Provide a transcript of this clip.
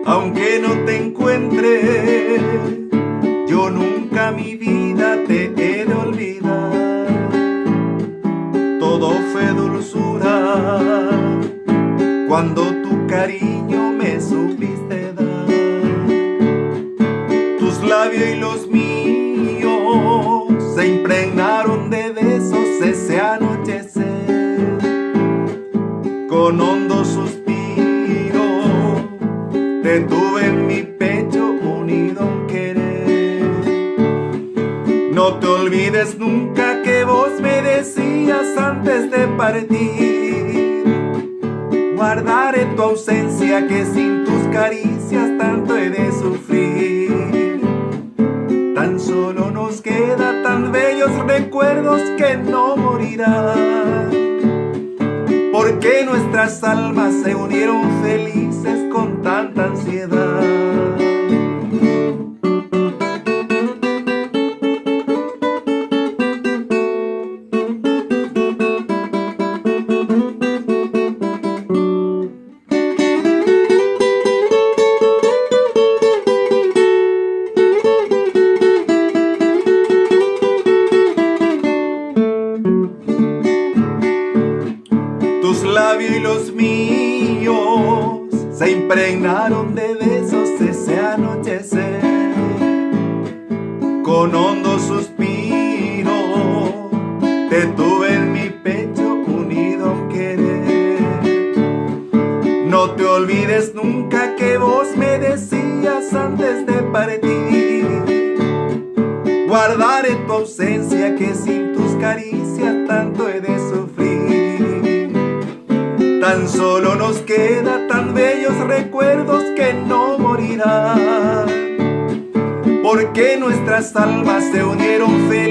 Aunque no te encuentre, yo nunca mi vida te he de olvidar. Todo fue dulzura cuando tu cariño me supiste dar. Tus labios y los míos se impregnaron de besos ese anochecer. Con hondo suspiro te tuve en mi pecho unido a un querer. No te olvides nunca que vos me decías antes de partir: guardaré tu ausencia, que sin tus caricias tanto he de sufrir. Tan solo nos queda tan bellos recuerdos que no morirán, porque nuestras almas se unieron felices con tanta ansiedad. Tus labios y los míos se impregnaron de besos ese anochecer. Con hondo suspiro te tuve en mi pecho unido a un querer. No te olvides nunca que vos me decías antes de partir: guardaré tu ausencia, que sin tus caricias tanto he de sufrir. Tan solo nos queda tan bellos recuerdos que no morirán, porque nuestras almas se unieron felices